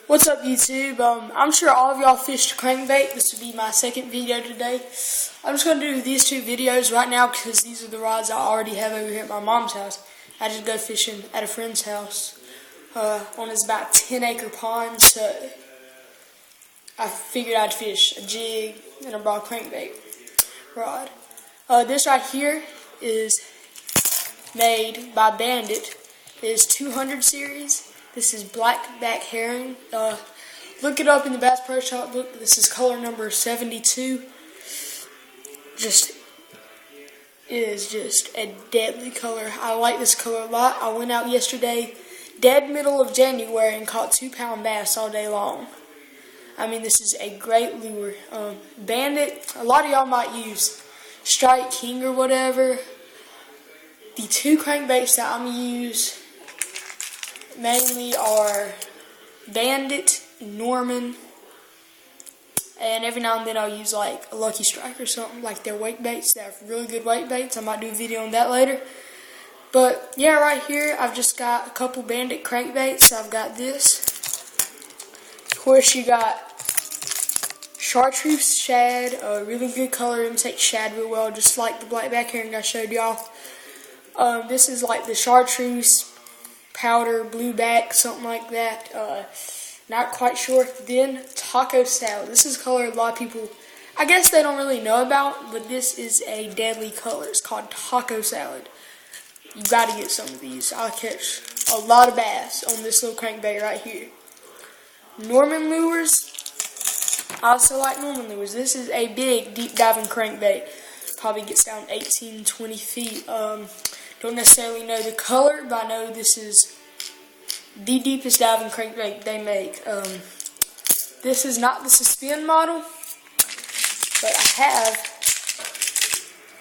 What's up, YouTube? I'm sure all of y'all fished crankbait. This will be my second video today. I'm just going to do these two videos right now because these are the rods I already have over here at my mom's house. I just go fishing at a friend's house on his about 10-acre pond, so I figured I'd fish a jig and a broad crankbait rod. This right here is made by Bandit. It is 200 series. This is blackback herring. Look it up in the Bass Pro Shop book. This is color number 72. It is just a deadly color. I like this color a lot. I went out yesterday, dead middle of January, and caught 2-pound bass all day long. I mean, this is a great lure. Bandit, a lot of y'all might use Strike King or whatever. The two crankbaits that I'm going to use mainly are Bandit, Norman, and every now and then I'll use like a Lucky Strike or something, like their weight baits. They're really good weight baits. I might do a video on that later. But yeah, right here I've just got a couple Bandit crankbaits. I've got this. Of course, you got chartreuse shad, a really good color, imitates shad real well, just like the blackback herring I showed y'all. This is like the chartreuse powder, blue back, something like that. Not quite sure. Then taco salad. This is a color a lot of people, I guess they don't really know about, but this is a deadly color. It's called taco salad. You got to get some of these. I'll catch a lot of bass on this little crankbait right here. Norman lures. I also like Norman lures. This is a big deep diving crankbait. Probably gets down 18, 20 feet. Don't necessarily know the color, but I know this is the deepest diving crankbait they make. This is not the suspend model, but I have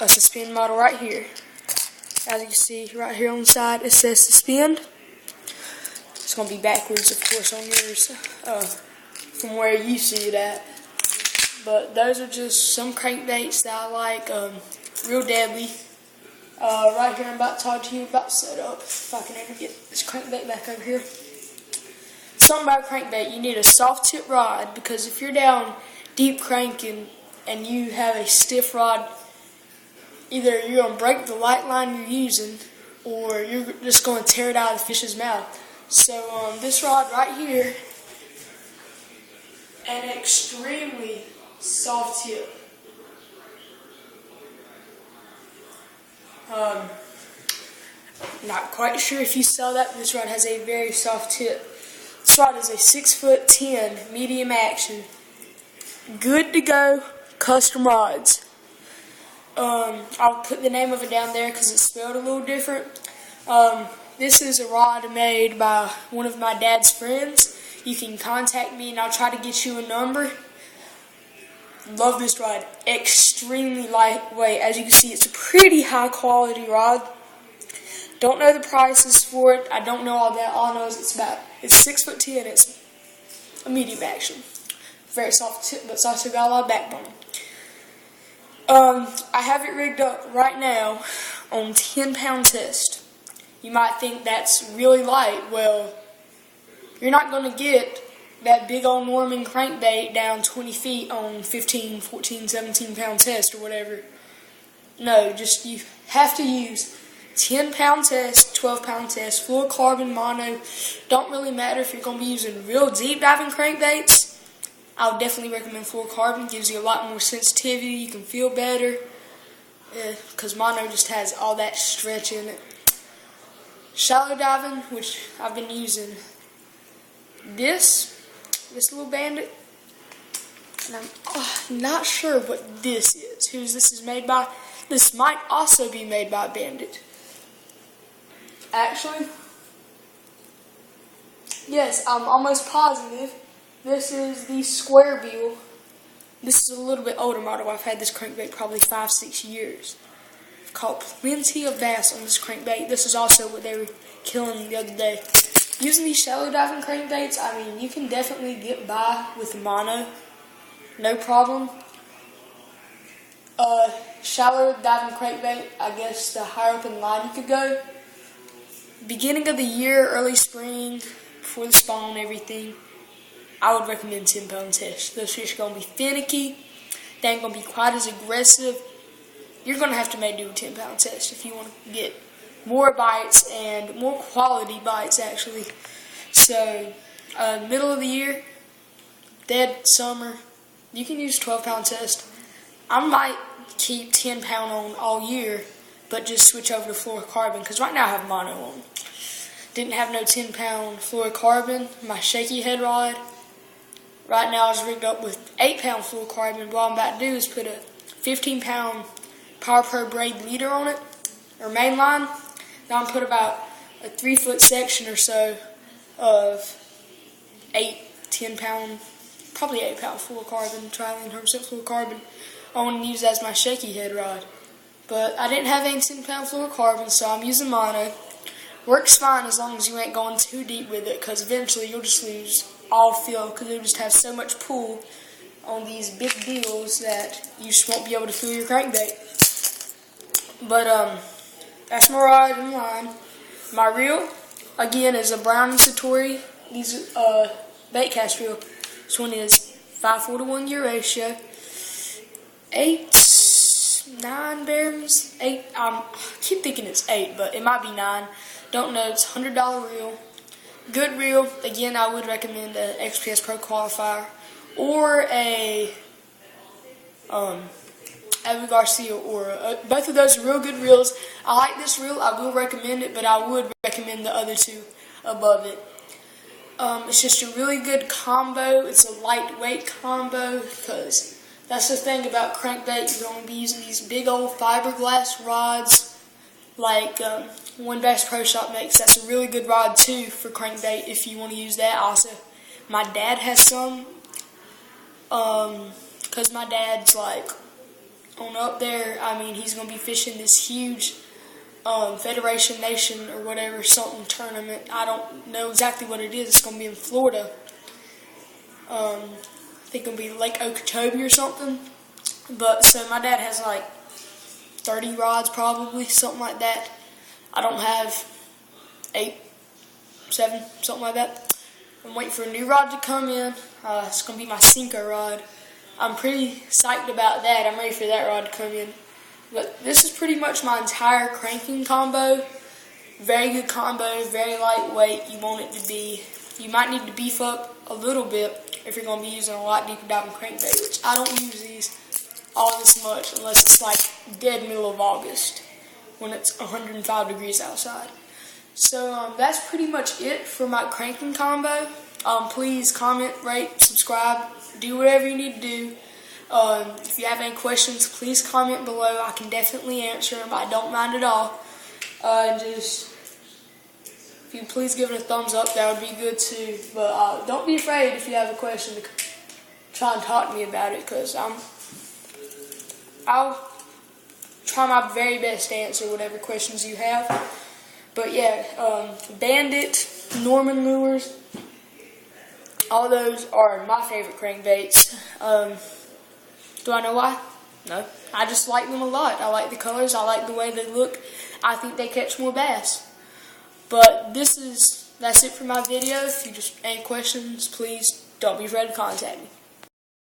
a suspend model right here. As you can see right here on the side, it says suspend. It's going to be backwards, of course, on yours from where you see it at. But those are just some crankbaits that I like, real deadly. Right here I'm about to talk to you about setup, if I can ever get this crankbait back over here. Something about crankbait, you need a soft tip rod, because if you're down deep cranking and you have a stiff rod, either you're going to break the light line you're using, or you're just going to tear it out of the fish's mouth. So this rod right here, an extremely soft tip. Not quite sure if you saw that, but this rod has a very soft tip. This rod is a 6'10" medium action. Good to go custom rods. I'll put the name of it down there because it's spelled a little different. This is a rod made by one of my dad's friends. You can contact me and I'll try to get you a number. Love this rod. Extremely lightweight. As you can see, it's a pretty high quality rod. Don't know the prices for it. I don't know all that. All I know is it's 6'10". It's a medium action. Very soft tip, but it's also got a lot of backbone. I have it rigged up right now on 10-pound test. You might think that's really light. Well, you're not going to get that big old Norman crankbait down 20 feet on 15, 14, 17-pound test or whatever. No, just you have to use 10-pound test, 12-pound test, fluorocarbon, mono. Don't really matter if you're going to be using real deep diving crankbaits. I would definitely recommend fluorocarbon. Gives you a lot more sensitivity. You can feel better because mono just has all that stretch in it. Shallow diving, which I've been using this little Bandit, and I'm not sure what this is, who this is made by. This might also be made by Bandit. Actually, yes, I'm almost positive this is the Square Bill. This is a little bit older model. I've had this crankbait probably 5-6 years. I've caught plenty of bass on this crankbait. This is also what they were killing the other day. Using these shallow diving crankbaits, I mean, you can definitely get by with mono, no problem. Shallow diving crankbait, I guess the higher up in the line you could go. Beginning of the year, early spring, before the spawn and everything, I would recommend 10-pound test. Those fish are going to be finicky. They ain't going to be quite as aggressive. You're going to have to make do with 10-pound test if you want to get more bites and more quality bites, actually. So, middle of the year, dead summer, you can use 12-pound test. I might keep 10-pound on all year, but just switch over to fluorocarbon, because right now I have mono on. Didn't have no 10-pound fluorocarbon, my shaky head rod. Right now I was rigged up with 8-pound fluorocarbon. What I'm about to do is put a 15-pound Power Pro braid leader on it, or main line. Now I'm put about a 3-foot section or so of 10-pound, probably 8-pound fluorocarbon, trialing 100% fluorocarbon. I want to use as my shaky head rod. But I didn't have any 10-pound fluorocarbon, so I'm using mono. Works fine as long as you ain't going too deep with it, because eventually you'll just lose all feel, because you'll just have so much pull on these big deals that you just won't be able to feel your crankbait. But that's my rod and line. My reel, again, is a Brown Satori. These bait cast reel. This one is 5/4 to 1 gear ratio. 9 bearings. 8. I keep thinking it's 8, but it might be 9. Don't know. It's a $100 reel. Good reel. Again, I would recommend an XPS Pro Qualifier or a Evan Garcia, or both of those are real good reels. I like this reel. I will recommend it, but I would recommend the other two above it. It's just a really good combo. It's a lightweight combo, because that's the thing about crankbait. You're going to be using these big old fiberglass rods like One Bass Pro Shop makes. That's a really good rod too for crankbait if you want to use that. Also, my dad has some, because my dad's like on up there. I mean, he's going to be fishing this huge Federation Nation or whatever, something tournament. I don't know exactly what it is. It's going to be in Florida. I think it'll be Lake Okeechobee or something. But so my dad has like 30 rods, probably something like that. I don't have 8, 7, something like that. I'm waiting for a new rod to come in. It's going to be my Cinco rod. I'm pretty psyched about that. I'm ready for that rod to come in. But this is pretty much my entire cranking combo. Very good combo, very lightweight. You want it to be, you might need to beef up a little bit if you're going to be using a lot deeper diving crankbait, which I don't use these all this much unless it's like dead middle of August when it's 105 degrees outside. So that's pretty much it for my cranking combo. Please comment, rate, subscribe, do whatever you need to do. If you have any questions, please comment below. I can definitely answer them. I don't mind at all. Just, if you please give it a thumbs up, that would be good too. But don't be afraid if you have a question to try and talk to me about it, because I'll try my very best to answer whatever questions you have. But yeah, Bandit, Norman lures, all those are my favorite crankbaits. Do I know why? No. I just like them a lot. I like the colors. I like the way they look. I think they catch more bass. But that's it for my video. If you just any questions, please don't be afraid to contact me.